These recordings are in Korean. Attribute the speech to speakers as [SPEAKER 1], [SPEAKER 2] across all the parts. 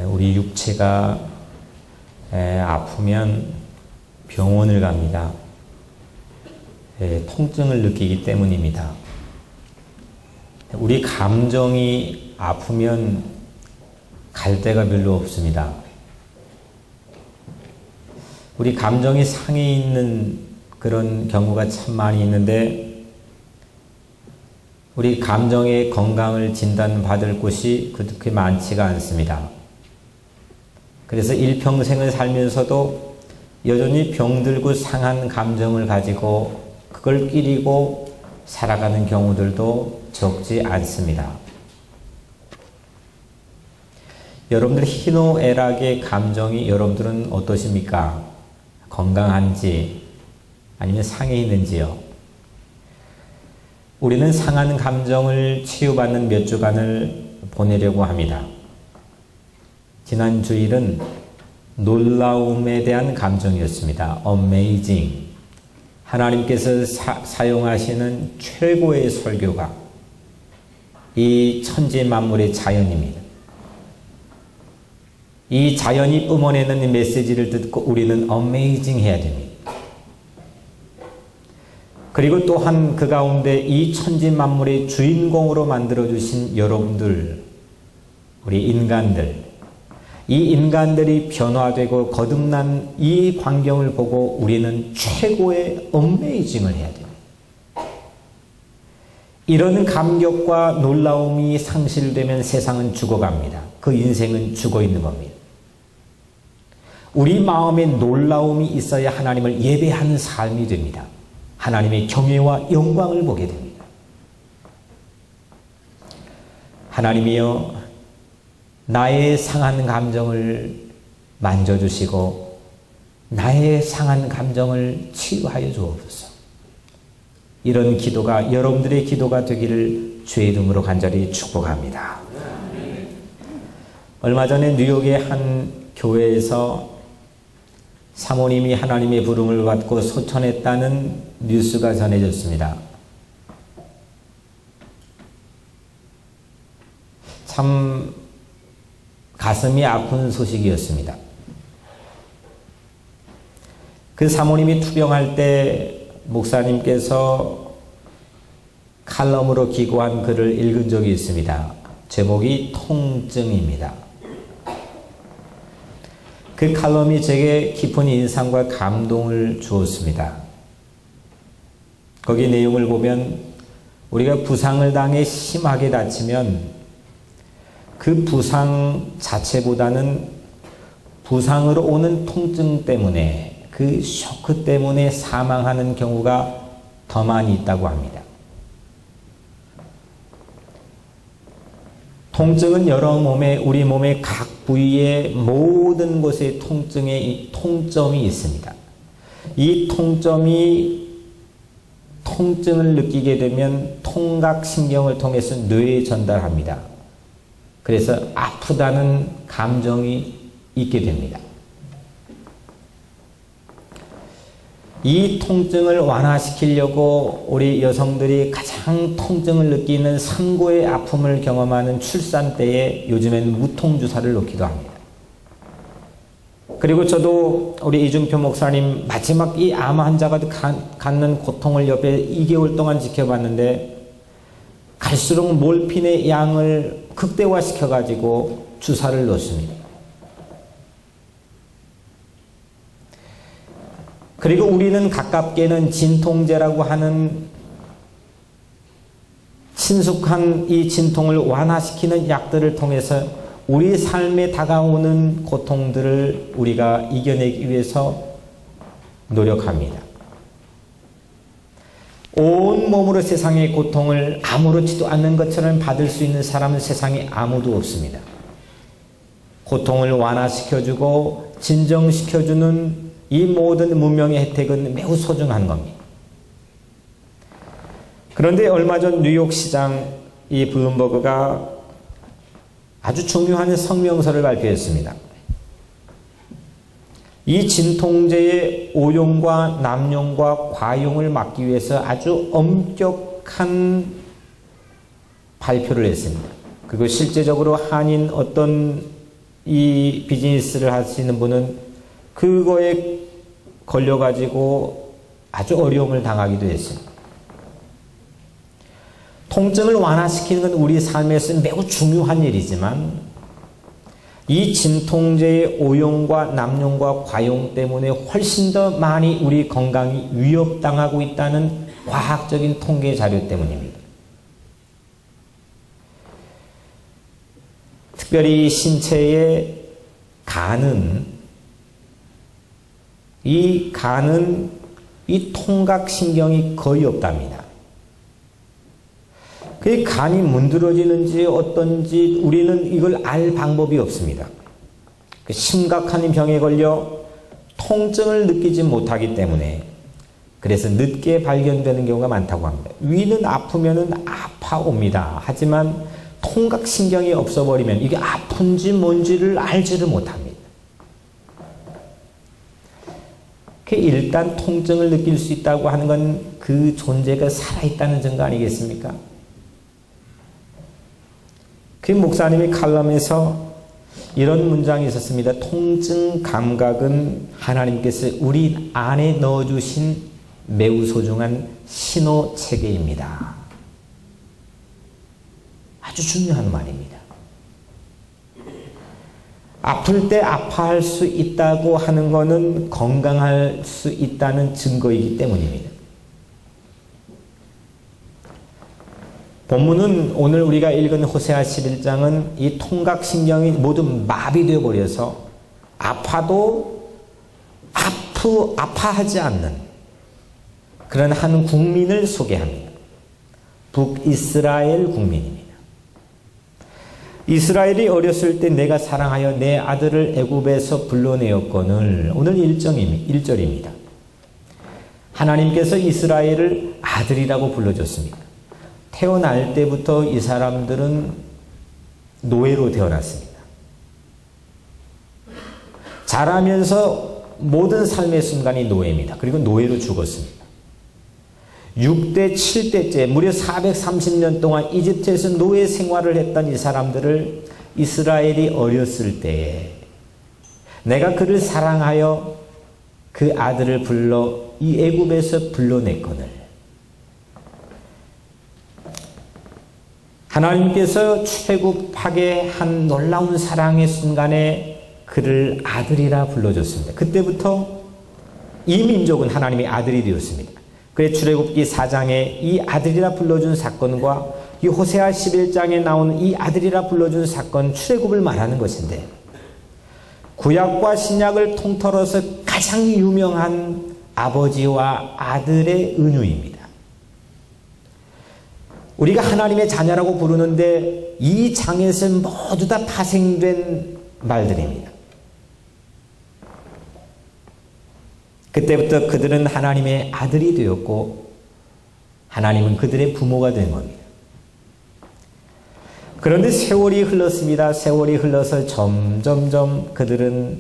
[SPEAKER 1] 우리 육체가 아프면 병원을 갑니다. 통증을 느끼기 때문입니다. 우리 감정이 아프면 갈 데가 별로 없습니다. 우리 감정이 상해 있는 그런 경우가 참 많이 있는데, 우리 감정의 건강을 진단받을 곳이 그렇게 많지가 않습니다. 그래서 일평생을 살면서도 여전히 병들고 상한 감정을 가지고 그걸 끼리고 살아가는 경우들도 적지 않습니다. 여러분들 희노애락의 감정이 여러분들은 어떠십니까? 건강한지 아니면 상해 있는지요? 우리는 상한 감정을 치유받는 몇 주간을 보내려고 합니다. 지난 주일은 놀라움에 대한 감정이었습니다. Amazing. 하나님께서 사용하시는 최고의 설교가 이 천지 만물의 자연입니다. 이 자연이 뿜어내는 이 메시지를 듣고 우리는 Amazing 해야 됩니다. 그리고 또한 그 가운데 이 천지 만물의 주인공으로 만들어주신 여러분들, 우리 인간들, 이 인간들이 변화되고 거듭난 이 광경을 보고 우리는 최고의 어메이징을 해야 됩니다. 이런 감격과 놀라움이 상실되면 세상은 죽어갑니다. 그 인생은 죽어있는 겁니다. 우리 마음에 놀라움이 있어야 하나님을 예배하는 삶이 됩니다. 하나님의 경외와 영광을 보게 됩니다. 하나님이여, 나의 상한 감정을 만져주시고 나의 상한 감정을 치유하여 주옵소서. 이런 기도가 여러분들의 기도가 되기를 주의 이름으로 간절히 축복합니다. 얼마 전에 뉴욕의 한 교회에서 사모님이 하나님의 부름을 받고 소천했다는 뉴스가 전해졌습니다. 참 가슴이 아픈 소식이었습니다. 그 사모님이 투병할 때 목사님께서 칼럼으로 기고한 글을 읽은 적이 있습니다. 제목이 통증입니다. 그 칼럼이 제게 깊은 인상과 감동을 주었습니다. 거기 내용을 보면 우리가 부상을 당해 심하게 다치면 그 부상 자체보다는 부상으로 오는 통증 때문에, 그 쇼크 때문에 사망하는 경우가 더 많이 있다고 합니다. 통증은 우리 몸의 각 부위의 모든 곳에 통점이 있습니다. 이 통증을 느끼게 되면 통각신경을 통해서 뇌에 전달합니다. 그래서 아프다는 감정이 있게 됩니다. 이 통증을 완화시키려고 우리 여성들이 가장 통증을 느끼는 상고의 아픔을 경험하는 출산 때에 요즘엔 무통주사를 놓기도 합니다. 그리고 저도 우리 이중표 목사님 마지막 이 암 환자가 갖는 고통을 옆에 2개월 동안 지켜봤는데 갈수록 몰핀의 양을 극대화시켜가지고 주사를 놓습니다. 그리고 우리는 가깝게는 진통제라고 하는 친숙한 이 진통을 완화시키는 약들을 통해서 우리 삶에 다가오는 고통들을 우리가 이겨내기 위해서 노력합니다. 온 몸으로 세상의 고통을 아무렇지도 않는 것처럼 받을 수 있는 사람은 세상에 아무도 없습니다. 고통을 완화시켜주고 진정시켜주는 이 모든 문명의 혜택은 매우 소중한 겁니다. 그런데 얼마 전 뉴욕시장 이 블룸버그가 아주 중요한 성명서를 발표했습니다. 이 진통제의 오용과 남용과 과용을 막기 위해서 아주 엄격한 발표를 했습니다. 그리고 실제적으로 한인 어떤 이 비즈니스를 하시는 분은 그거에 걸려가지고 아주 어려움을 당하기도 했어요. 통증을 완화시키는 건 우리 삶에서 매우 중요한 일이지만 이 진통제의 오용과 남용과 과용 때문에 훨씬 더 많이 우리 건강이 위협당하고 있다는 과학적인 통계 자료 때문입니다. 특별히 신체의 간은 이 통각신경이 거의 없답니다. 그 간이 문드러지는지 어떤지 우리는 이걸 알 방법이 없습니다. 심각한 병에 걸려 통증을 느끼지 못하기 때문에 그래서 늦게 발견되는 경우가 많다고 합니다. 위는 아프면은 아파옵니다. 하지만 통각신경이 없어버리면 이게 아픈지 뭔지를 알지를 못합니다. 일단 통증을 느낄 수 있다고 하는 건 그 존재가 살아있다는 증거 아니겠습니까? 그 목사님이 칼럼에서 이런 문장이 있었습니다. 통증 감각은 하나님께서 우리 안에 넣어주신 매우 소중한 신호 체계입니다. 아주 중요한 말입니다. 아플 때 아파할 수 있다고 하는 것은 건강할 수 있다는 증거이기 때문입니다. 본문은 오늘 우리가 읽은 호세아 11장은 이 통각신경이 모두 마비되어 버려서 아파도 아파하지 않는 그런 한 국민을 소개합니다. 북이스라엘 국민입니다. 이스라엘이 어렸을 때 내가 사랑하여 내 아들을 애굽에서 불러내었거늘 오늘 1절입니다. 하나님께서 이스라엘을 아들이라고 불러줬습니다. 태어날 때부터 이 사람들은 노예로 태어났습니다. 자라면서 모든 삶의 순간이 노예입니다. 그리고 노예로 죽었습니다. 6대, 7대째 무려 430년 동안 이집트에서 노예 생활을 했던 이 사람들을 이스라엘이 어렸을 때에 내가 그를 사랑하여 그 아들을 불러 이 애굽에서 불러냈거늘 하나님께서 출애굽하게 한 놀라운 사랑의 순간에 그를 아들이라 불러줬습니다. 그때부터 이 민족은 하나님의 아들이 되었습니다. 그의 출애굽기 4장에 이 아들이라 불러준 사건과 이 호세아 11장에 나오는 이 아들이라 불러준 사건 출애굽을 말하는 것인데 구약과 신약을 통틀어서 가장 유명한 아버지와 아들의 은유입니다. 우리가 하나님의 자녀라고 부르는데 이 장에서 모두 다 파생된 말들입니다. 그때부터 그들은 하나님의 아들이 되었고 하나님은 그들의 부모가 된 겁니다. 그런데 세월이 흘렀습니다. 세월이 흘러서 점점점 그들은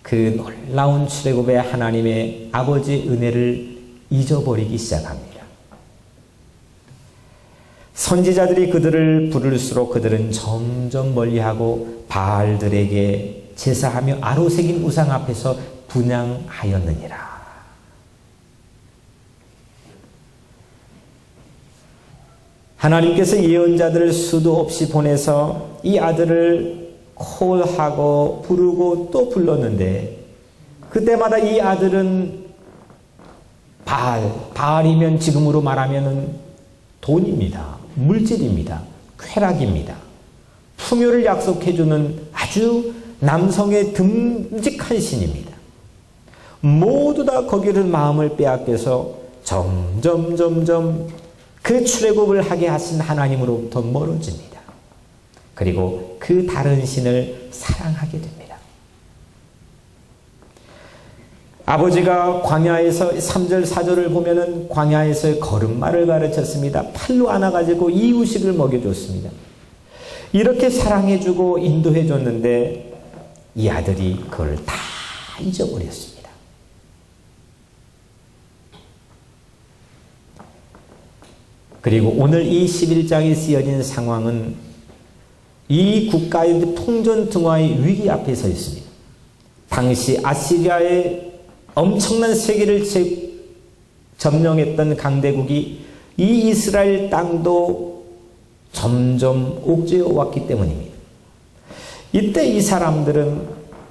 [SPEAKER 1] 그 놀라운 출애굽의 하나님의 아버지 은혜를 잊어버리기 시작합니다. 선지자들이 그들을 부를수록 그들은 점점 멀리하고 바알들에게 제사하며 아로새긴 우상 앞에서 분향하였느니라. 하나님께서 예언자들을 수도 없이 보내서 이 아들을 콜하고 부르고 또 불렀는데 그때마다 이 아들은 바알이면 지금으로 말하면 돈입니다. 물질입니다. 쾌락입니다. 풍요를 약속해주는 아주 남성의 듬직한 신입니다. 모두 다 거기를 마음을 빼앗겨서 점점 그 출애굽을 하게 하신 하나님으로부터 멀어집니다. 그리고 그 다른 신을 사랑하게 됩니다. 아버지가 광야에서 3절 4절을 보면은 광야에서 걸음마를 가르쳤습니다. 팔로 안아가지고 이유식을 먹여줬습니다. 이렇게 사랑해주고 인도해줬는데 이 아들이 그걸 다 잊어버렸습니다. 그리고 오늘 이 11장에 쓰여진 상황은 이 국가의 통전등화의 위기 앞에 서 있습니다. 당시 아시리아의 엄청난 세계를 점령했던 강대국이 이 이스라엘 땅도 점점 옥죄어 왔기 때문입니다. 이때 이 사람들은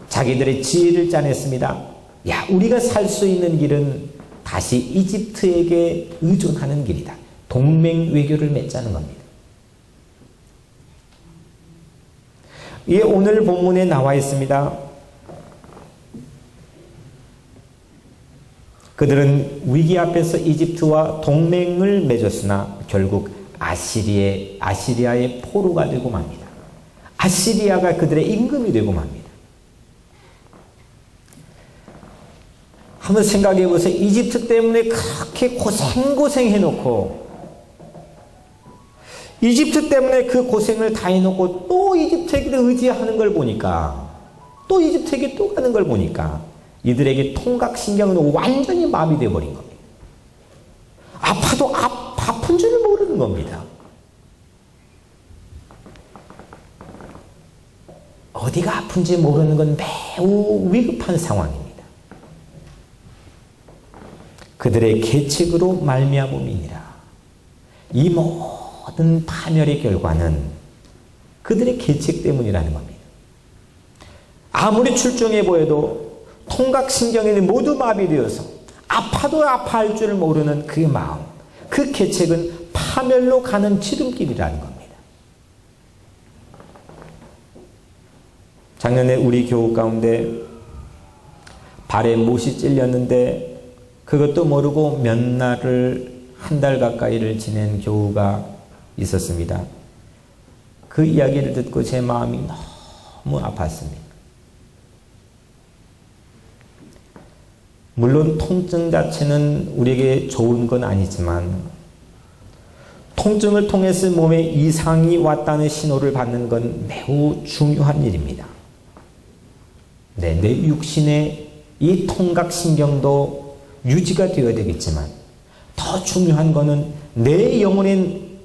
[SPEAKER 1] 자기들의 지혜를 짜냈습니다. 야, 우리가 살 수 있는 길은 다시 이집트에게 의존하는 길이다. 동맹 외교를 맺자는 겁니다. 이게 오늘 본문에 나와 있습니다. 그들은 위기 앞에서 이집트와 동맹을 맺었으나 결국 아시리아의 포로가 되고 맙니다. 아시리아가 그들의 임금이 되고 맙니다. 한번 생각해 보세요. 이집트 때문에 그렇게 고생해놓고, 이집트 때문에 그 고생을 다 해놓고 또 이집트에게 의지하는 걸 보니까, 또 이집트에게 또 가는 걸 보니까 이들에게 통각신경은 완전히 마비되어 버린 겁니다. 아파도 아픈 줄을 모르는 겁니다. 어디가 아픈지 모르는 건 매우 위급한 상황입니다. 그들의 계책으로 말미암음이니라. 이 모든 파멸의 결과는 그들의 계책 때문이라는 겁니다. 아무리 출중해 보여도 통각신경이 모두 마비되어서 아파도 아파할 줄 모르는 그 마음, 그 계책은 파멸로 가는 지름길이라는 겁니다. 작년에 우리 교우 가운데 발에 못이 찔렸는데 그것도 모르고 몇 날을 한 달 가까이를 지낸 교우가 있었습니다. 그 이야기를 듣고 제 마음이 너무 아팠습니다. 물론 통증 자체는 우리에게 좋은 건 아니지만 통증을 통해서 몸에 이상이 왔다는 신호를 받는 건 매우 중요한 일입니다. 내 육신의 이 통각신경도 유지가 되어야 되겠지만 더 중요한 것은 내 영혼엔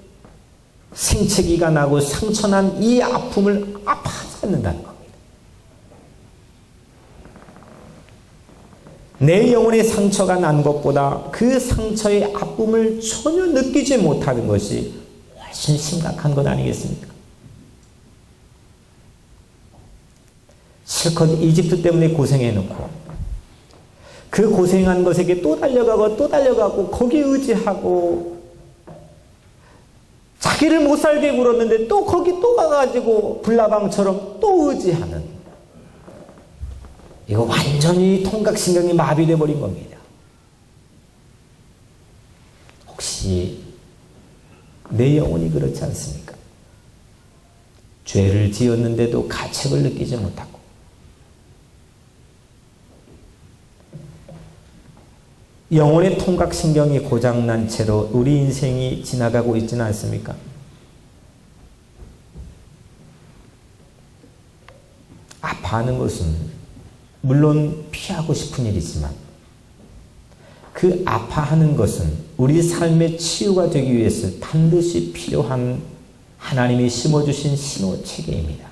[SPEAKER 1] 생채기가 나고 상처난 이 아픔을 아파하지 않는다는 겁니다. 내 영혼의 상처가 난 것보다 그 상처의 아픔을 전혀 느끼지 못하는 것이 훨씬 심각한 것 아니겠습니까? 실컷 이집트 때문에 고생해놓고 그 고생한 것에게 또 달려가고 또 달려가고 거기에 의지하고 자기를 못 살게 굴었는데 또 거기 또 가가지고 불나방처럼 또 의지하는, 이거 완전히 통각신경이 마비되어 버린 겁니다. 혹시 내 영혼이 그렇지 않습니까? 죄를 지었는데도 가책을 느끼지 못하고 영혼의 통각신경이 고장난 채로 우리 인생이 지나가고 있지는 않습니까? 아파하는 것은 물론 피하고 싶은 일이지만 그 아파하는 것은 우리 삶의 치유가 되기 위해서 반드시 필요한 하나님이 심어주신 신호체계입니다.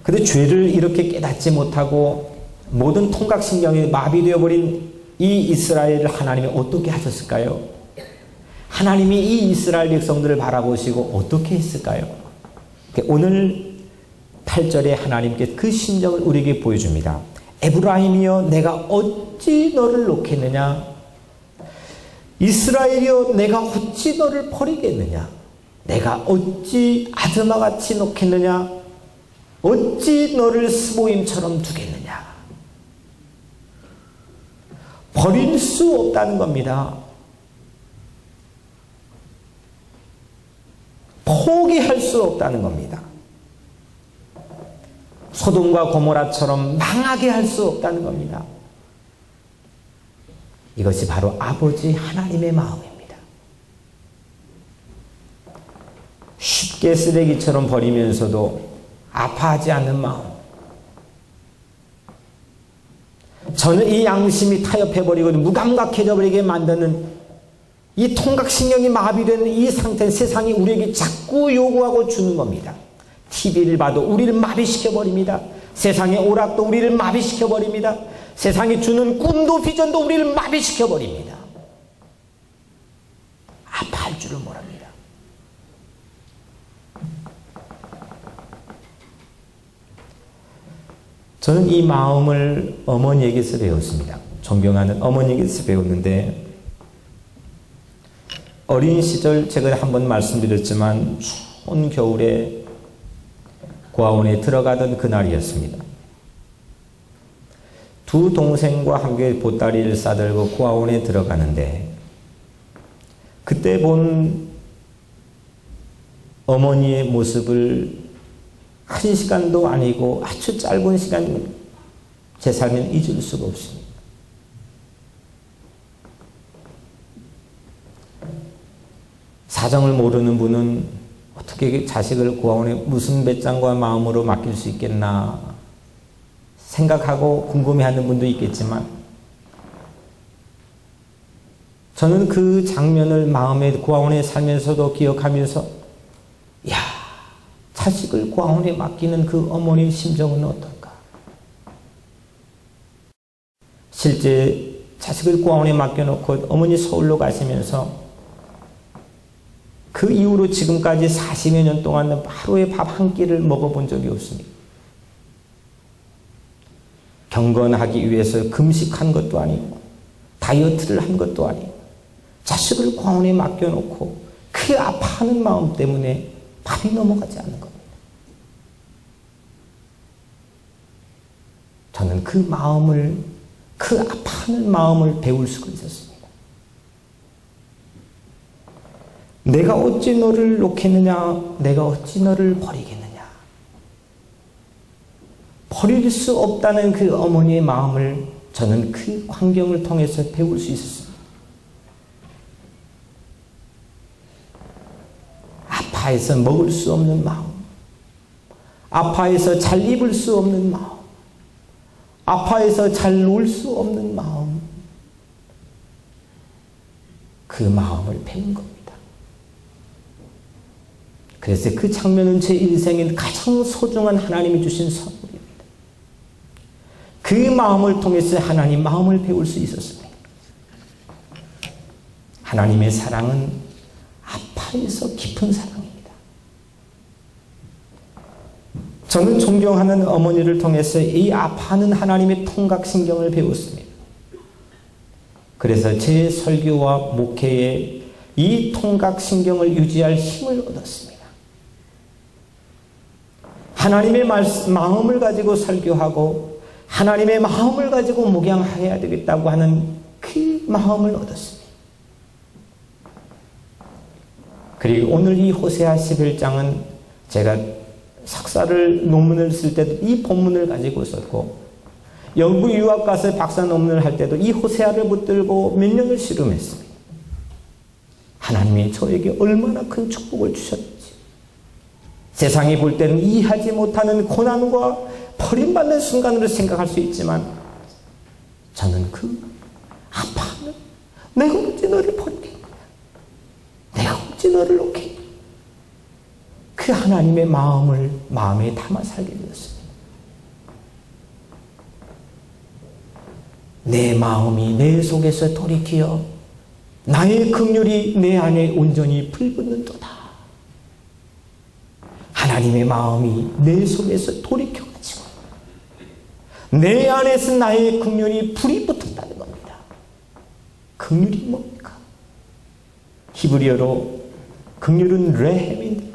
[SPEAKER 1] 그런데 죄를 이렇게 깨닫지 못하고 모든 통각신경이 마비되어 버린 이 이스라엘을 하나님이 어떻게 하셨을까요? 하나님이 이 이스라엘 백성들을 바라보시고 어떻게 했을까요? 오늘 8절에 하나님께 그 심정을 우리에게 보여줍니다. 에브라임이여 내가 어찌 너를 놓겠느냐? 이스라엘이여 내가 어찌 너를 버리겠느냐? 내가 어찌 아드마같이 놓겠느냐? 어찌 너를 스보임처럼 두겠느냐? 버릴 수 없다는 겁니다. 포기할 수 없다는 겁니다. 소돔과 고모라처럼 망하게 할 수 없다는 겁니다. 이것이 바로 아버지 하나님의 마음입니다. 쉽게 쓰레기처럼 버리면서도 아파하지 않는 마음. 저는 이 양심이 타협해버리고 무감각해져 버리게 만드는 이 통각신경이 마비된 이 상태는 세상이 우리에게 자꾸 요구하고 주는 겁니다. TV를 봐도 우리를 마비시켜버립니다. 세상의 오락도 우리를 마비시켜버립니다. 세상이 주는 꿈도 비전도 우리를 마비시켜버립니다. 아파할 줄을 모릅니다. 저는 이 마음을 어머니에게서 배웠습니다. 존경하는 어머니에게서 배웠는데, 어린 시절 제가 한번 말씀드렸지만 추운 겨울에 고아원에 들어가던 그날이었습니다. 두 동생과 함께 보따리를 싸들고 고아원에 들어가는데, 그때 본 어머니의 모습을 1시간도 아니고 아주 짧은 시간 제 삶에는 잊을 수가 없습니다. 사정을 모르는 분은 어떻게 자식을 고아원에 무슨 배짱과 마음으로 맡길 수 있겠나 생각하고 궁금해하는 분도 있겠지만, 저는 그 장면을 마음에 고아원에 살면서도 기억하면서, 야, 자식을 고아원에 맡기는 그 어머니의 심정은 어떨까? 실제 자식을 고아원에 맡겨놓고 어머니 서울로 가시면서 그 이후로 지금까지 40여 년 동안 하루에 밥 한 끼를 먹어본 적이 없습니다. 경건하기 위해서 금식한 것도 아니고 다이어트를 한 것도 아니고 자식을 고아원에 맡겨놓고 그 아파하는 마음 때문에 밥이 넘어가지 않는 겁니다. 저는 그 마음을, 그 아파하는 마음을 배울 수가 있었습니다. 내가 어찌 너를 놓겠느냐, 내가 어찌 너를 버리겠느냐. 버릴 수 없다는 그 어머니의 마음을 저는 그 광경을 통해서 배울 수 있었습니다. 아파해서 먹을 수 없는 마음, 아파해서 잘 입을 수 없는 마음, 아파해서 잘 놀 수 없는 마음, 그 마음을 배운 겁니다. 그래서 그 장면은 제 인생에 가장 소중한 하나님이 주신 선물입니다. 그 마음을 통해서 하나님 마음을 배울 수 있었습니다. 하나님의 사랑은 아파해서 깊은 사랑입니다. 저는 존경하는 어머니를 통해서 이 아파하는 하나님의 통각신경을 배웠습니다. 그래서 제 설교와 목회에 이 통각신경을 유지할 힘을 얻었습니다. 하나님의 마음을 가지고 설교하고 하나님의 마음을 가지고 목양해야 되겠다고 하는 그 마음을 얻었습니다. 그리고 오늘 이 호세아 11장은 제가 석사를 논문을 쓸 때도 이 본문을 가지고 썼고, 영국 유학 가서 박사 논문을 할 때도 이 호세아를 붙들고 몇 년을 씨름했습니다. 하나님이 저에게 얼마나 큰 축복을 주셨는지, 세상이 볼 때는 이해하지 못하는 고난과 버림받는 순간으로 생각할 수 있지만, 저는 그 아파하는, 내가 어찌 너를 버리겠냐, 내가 어찌 너를 놓겠냐, 그 하나님의 마음을 마음에 담아 살게 되었습니다. 내 마음이 내 속에서 돌이키어 나의 긍휼이 내 안에 온전히 불붙는도다. 하나님의 마음이 내 속에서 돌이켜가지고 내 안에서 나의 긍휼이 불이 붙었다는 겁니다. 긍휼이 뭡니까? 히브리어로 긍휼은 레헴인데,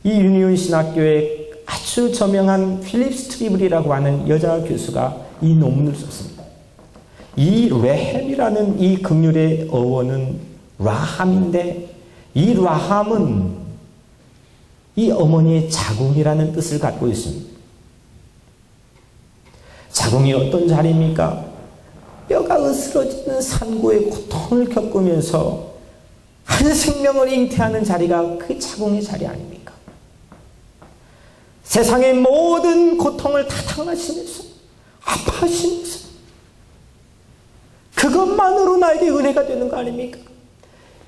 [SPEAKER 1] 이 유니온 신학교에 아주 저명한 필립 스트리블이라고 하는 여자 교수가 이 논문을 썼습니다. 이 레헴이라는 이 긍휼의 어원은 라함인데, 이 라함은 이 어머니의 자궁이라는 뜻을 갖고 있습니다. 자궁이 어떤 자리입니까? 뼈가 으스러지는 산고의 고통을 겪으면서 한 생명을 잉태하는 자리가 그 자궁의 자리 아닙니까? 세상의 모든 고통을 다 당하시면서 아파하시면서 그것만으로 나에게 은혜가 되는 거 아닙니까?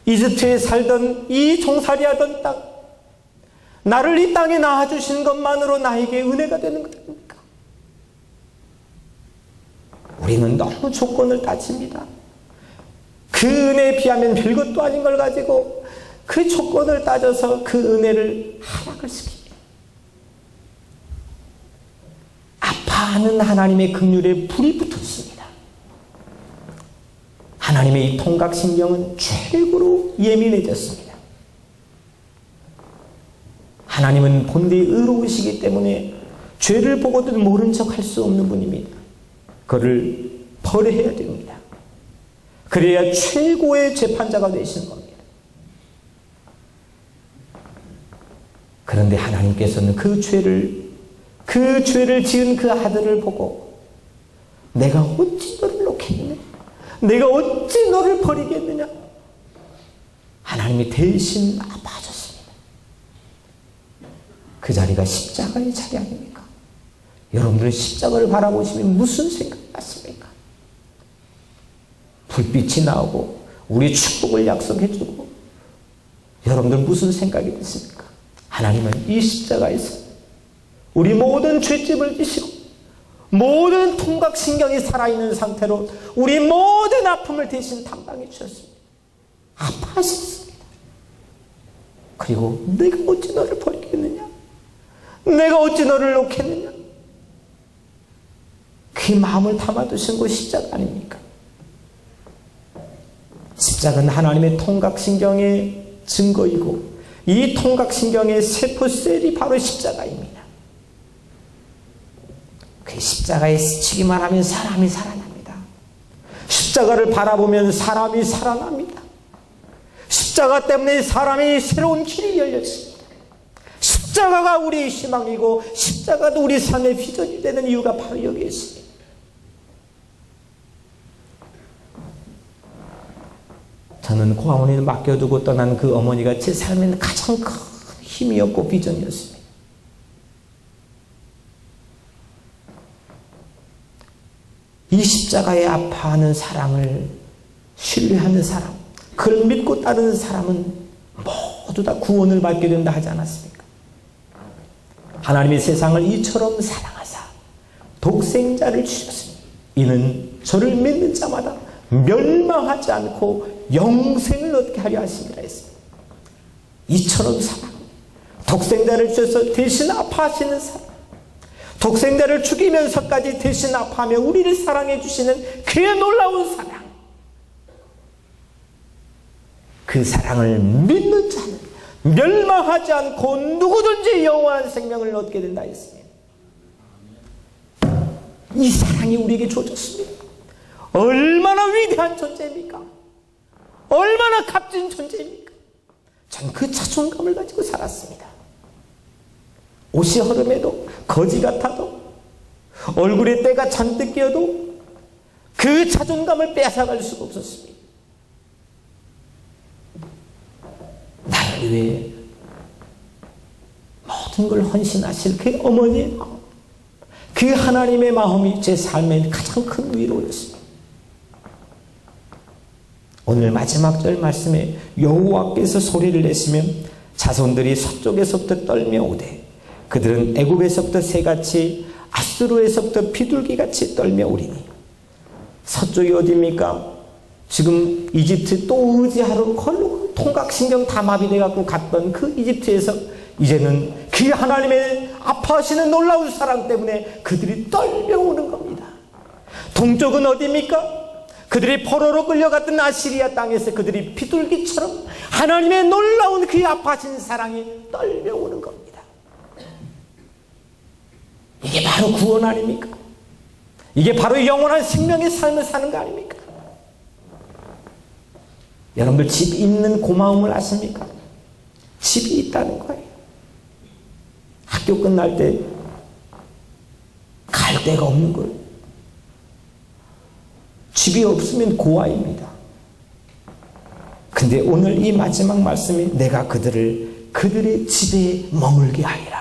[SPEAKER 1] 이집트에 살던 이 종살이하던 땅, 나를 이 땅에 낳아주신 것만으로 나에게 은혜가 되는 것입니까? 우리는 너무 조건을 따집니다. 그 은혜에 비하면 별것도 아닌 걸 가지고 그 조건을 따져서 그 은혜를 하락을 시킵니다. 아파하는 하나님의 긍휼에 불이 붙었습니다. 하나님의 이 통각신경은 최고로 예민해졌습니다. 하나님은 본디 의로우시기 때문에 죄를 보고도 모른 척 할 수 없는 분입니다. 그를 벌해야 됩니다. 그래야 최고의 재판자가 되시는 겁니다. 그런데 하나님께서는 그 죄를 지은 그 아들을 보고 내가 어찌 너를 놓겠느냐? 내가 어찌 너를 버리겠느냐? 하나님이 대신 아파하셨습니다. 그 자리가 십자가의 자리 아닙니까? 여러분들은 십자가를 바라보시면 무슨 생각이 났습니까? 불빛이 나오고 우리 축복을 약속해주고 여러분들 무슨 생각이 드십니까? 하나님은 이 십자가에서 우리 모든 죄집을 지시고 모든 통각신경이 살아있는 상태로 우리 모든 아픔을 대신 담당해 주셨습니다. 아파하셨습니다. 그리고 내가 어찌 너를 버리겠느냐? 내가 어찌 너를 놓겠느냐? 그 마음을 담아두신 것이 십자가 아닙니까? 십자가는 하나님의 통각신경의 증거이고 이 통각신경의 세포셀이 바로 십자가입니다. 그 십자가에 스치기만 하면 사람이 살아납니다. 십자가를 바라보면 사람이 살아납니다. 십자가 때문에 사람이 새로운 길이 열렸습니다. 십자가가 우리의 희망이고 십자가도 우리 삶의 비전이 되는 이유가 바로 여기에 있습니다. 저는 고아원에 맡겨두고 떠난 그 어머니가 제 삶의 가장 큰 힘이었고 비전이었습니다. 이 십자가에 아파하는 사랑을 신뢰하는 사람, 그걸 믿고 따르는 사람은 모두 다 구원을 받게 된다 하지 않았습니까? 하나님의 세상을 이처럼 사랑하사 독생자를 주셨습니다. 이는 저를 믿는 자마다 멸망하지 않고 영생을 얻게 하려 하심이라 했습니다. 이처럼 사랑, 독생자를 주셔서 대신 아파하시는 사랑, 독생자를 죽이면서까지 대신 아파하며 우리를 사랑해 주시는 그의 놀라운 사랑, 그 사랑을 믿는 자는 멸망하지 않고 누구든지 영원한 생명을 얻게 된다 했습니다. 이 사랑이 우리에게 주어졌습니다. 얼마나 위대한 존재입니까? 얼마나 값진 존재입니까? 전 그 자존감을 가지고 살았습니다. 옷이 허름해도 거지 같아도 얼굴에 때가 잔뜩 끼어도 그 자존감을 빼앗아갈 수가 없었습니다. 나를 위해 모든 걸 헌신하실 그 어머니의 마음, 그 하나님의 마음이 제 삶의 가장 큰 위로였습니다. 오늘 마지막 절 말씀에 여호와께서 소리를 내시면 자손들이 서쪽에서부터 떨며 오되 그들은 애굽에서부터 새같이 아수르에서부터 비둘기같이 떨며 오리니. 서쪽이 어디입니까? 지금 이집트 또 의지하러 걸로 통각신경 다 마비돼갖고 갔던 그 이집트에서 이제는 그 하나님의 아파하시는 놀라운 사랑 때문에 그들이 떨며 오는 겁니다. 동쪽은 어디입니까? 그들이 포로로 끌려갔던 아시리아 땅에서 그들이 비둘기처럼 하나님의 놀라운 그 아파하신 사랑이 떨며 오는 겁니다. 이게 바로 구원 아닙니까? 이게 바로 영원한 생명의 삶을 사는 거 아닙니까? 여러분들 집 있는 고마움을 아십니까? 집이 있다는 거예요. 학교 끝날 때 갈 데가 없는 거예요. 집이 없으면 고아입니다. 근데 오늘 이 마지막 말씀에 내가 그들의 집에 머물게 하리라.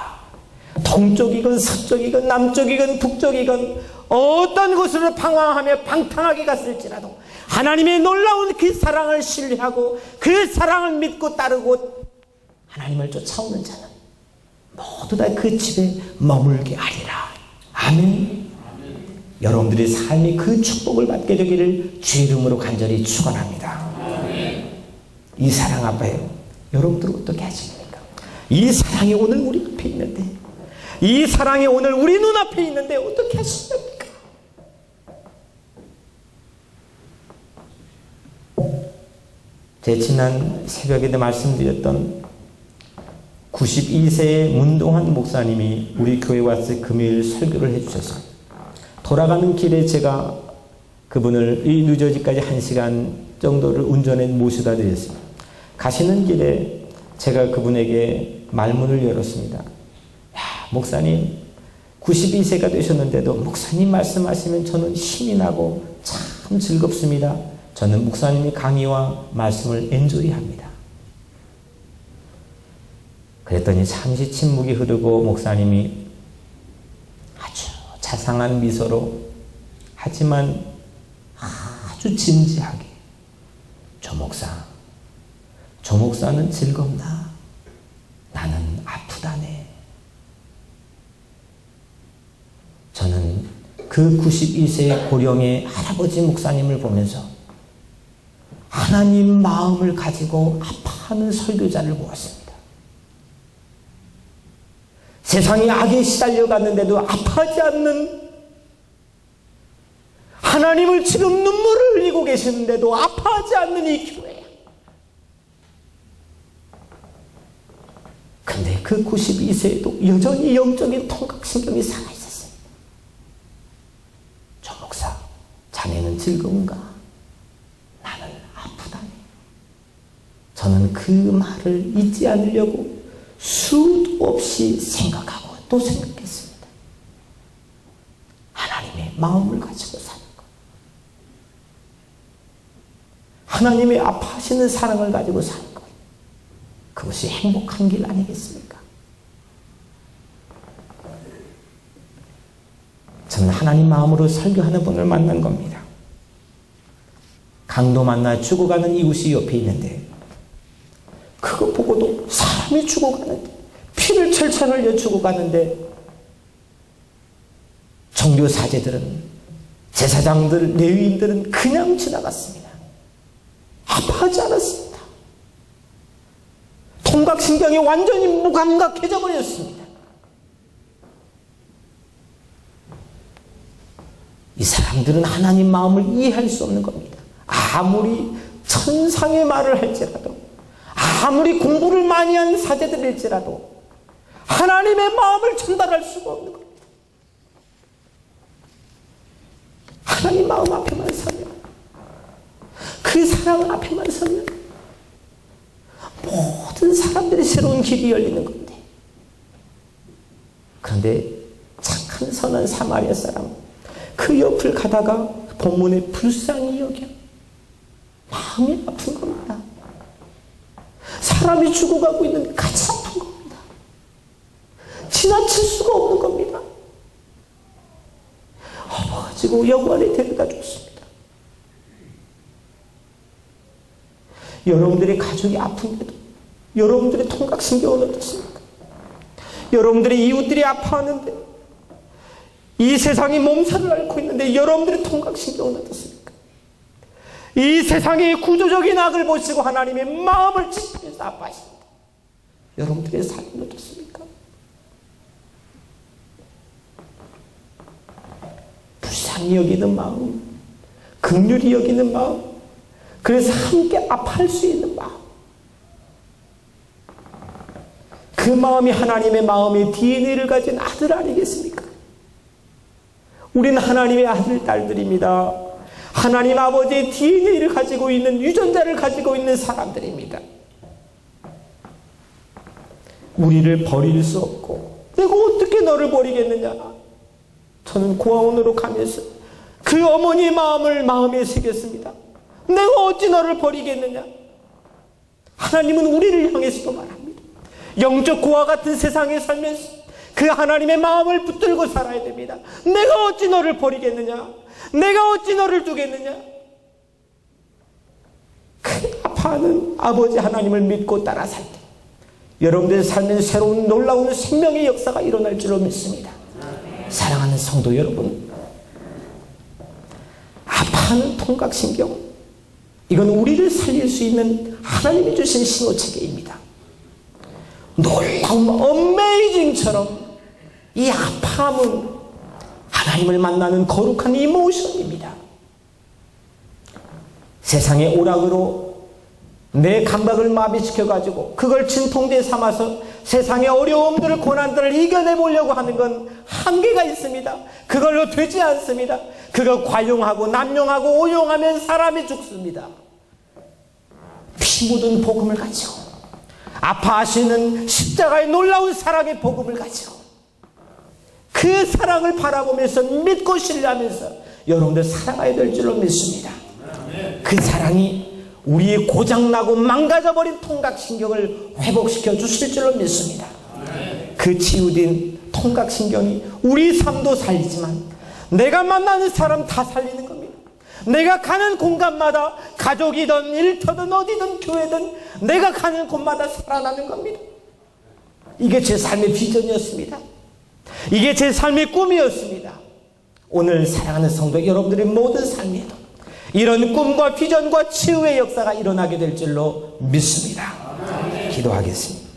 [SPEAKER 1] 동쪽이건 서쪽이건 남쪽이건 북쪽이건 어떤 곳으로 방황하며 방탕하게 갔을지라도 하나님의 놀라운 그 사랑을 신뢰하고 그 사랑을 믿고 따르고 하나님을 쫓아오는 자는 모두 다 그 집에 머물게 하리라. 아멘. 여러분들의 삶이 그 축복을 받게 되기를 주 이름으로 간절히 축원합니다. 이 사랑 앞에 여러분들 어떻게 하십니까? 이 사랑이 오늘 우리 앞에 있는데, 이 사랑이 오늘 우리 눈앞에 있는데 어떻게 하십니까? 제 지난 새벽에도 말씀드렸던 92세의 문동환 목사님이 우리 교회 와서 금요일 설교를 해주셨어요. 돌아가는 길에 제가 그분을 이 뉴저지까지 1시간 정도를 운전해 모셔다 드렸습니다. 가시는 길에 제가 그분에게 말문을 열었습니다. 야, 목사님 92세가 되셨는데도 목사님 말씀하시면 저는 힘이 나고 참 즐겁습니다. 저는 목사님의 강의와 말씀을 엔조이합니다. 그랬더니 잠시 침묵이 흐르고 목사님이 아주 자상한 미소로 하지만 아주 진지하게 조 목사는 즐겁나? 나는 아프다네. 저는 그 92세의 고령의 할아버지 목사님을 보면서 하나님 마음을 가지고 아파하는 설교자를 보았습니다. 세상이 악에 시달려갔는데도 아파하지 않는, 하나님을 지금 눈물을 흘리고 계시는데도 아파하지 않는 이 교회. 근데 그 92세에도 여전히 영적인 통각신경이 살아있었습니다. 조 목사, 자네는 즐거운가? 나는 아프다네. 저는 그 말을 잊지 않으려고 수도 없이 생각하고 또 생각했습니다. 하나님의 마음을 가지고 사는 것, 하나님의 아파하시는 사랑을 가지고 사는 것, 그것이 행복한 길 아니겠습니까? 저는 하나님 마음으로 설교하는 분을 만난 겁니다. 강도 만나 죽어가는 이웃이 옆에 있는데 그거 보고도 사람이 죽어가는데, 피를 철철 흘려 죽어가는데 종교 사제들은, 제사장들, 레위인들은 그냥 지나갔습니다. 아파하지 않았습니다. 통각신경이 완전히 무감각해져 버렸습니다. 이 사람들은 하나님 마음을 이해할 수 없는 겁니다. 아무리 천상의 말을 할지라도, 아무리 공부를 많이 한 사제들일지라도 하나님의 마음을 전달할 수가 없는 겁니다. 하나님 마음 앞에만 서면, 그 사랑 앞에만 서면 모든 사람들이 새로운 길이 열리는 건데, 그런데 착한 선한 사마리아 사람, 그 옆을 가다가 본문에 불쌍히 여겨 마음이 아픈 겁니다. 사람이 죽어가고 있는데 같이 아픈 겁니다. 지나칠 수가 없는 겁니다. 업어가지고 영원히 데려다 줬습니다. 여러분들의 가족이 아픈데도 여러분들의 통각신경은 어떻습니까? 여러분들의 이웃들이 아파하는데, 이 세상이 몸살을 앓고 있는데 여러분들의 통각신경은 어떻습니까? 이 세상의 구조적인 악을 보시고 하나님의 마음을 치시면서 아파하십니다. 여러분들의 삶은 어떻습니까? 불쌍히 여기는 마음, 긍휼히 여기는 마음, 그래서 함께 아파할 수 있는 마음, 그 마음이 하나님의 마음의 DNA를 가진 아들 아니겠습니까? 우리는 하나님의 아들, 딸들입니다. 하나님 아버지의 DNA를 가지고 있는, 유전자를 가지고 있는 사람들입니다. 우리를 버릴 수 없고, 내가 어떻게 너를 버리겠느냐? 저는 고아원으로 가면서 그 어머니의 마음을 마음에 새겼습니다. 내가 어찌 너를 버리겠느냐? 하나님은 우리를 향해서도 말합니다. 영적 고아 같은 세상에 살면서 그 하나님의 마음을 붙들고 살아야 됩니다. 내가 어찌 너를 버리겠느냐? 내가 어찌 너를 두겠느냐? 아파하는 아버지 하나님을 믿고 따라 살 때 여러분들의 삶에 새로운 놀라운 생명의 역사가 일어날 줄로 믿습니다. 사랑하는 성도 여러분, 아파하는 통각신경, 이건 우리를 살릴 수 있는 하나님이 주신 신호체계입니다. 놀라운 어메이징처럼 이 아파함은 하나님을 만나는 거룩한 이모션입니다. 세상의 오락으로 내 감각을 마비시켜가지고 그걸 진통제 삼아서 세상의 어려움들을 고난들을 이겨내보려고 하는 건 한계가 있습니다. 그걸로 되지 않습니다. 그거 과용하고 남용하고 오용하면 사람이 죽습니다. 피 묻은 복음을 가지고 아파하시는 십자가의 놀라운 사랑의 복음을 가지고 그 사랑을 바라보면서 믿고 신뢰하면서 여러분들 살아가야 될 줄로 믿습니다. 그 사랑이 우리의 고장나고 망가져버린 통각신경을 회복시켜 주실 줄로 믿습니다. 그 치유된 통각신경이 우리 삶도 살리지만 내가 만나는 사람 다 살리는 겁니다. 내가 가는 공간마다 가족이든 일터든 어디든 교회든 내가 가는 곳마다 살아나는 겁니다. 이게 제 삶의 비전이었습니다. 이게 제 삶의 꿈이었습니다. 오늘 사랑하는 성도 여러분들의 모든 삶에도 이런 꿈과 비전과 치유의 역사가 일어나게 될 줄로 믿습니다. 기도하겠습니다.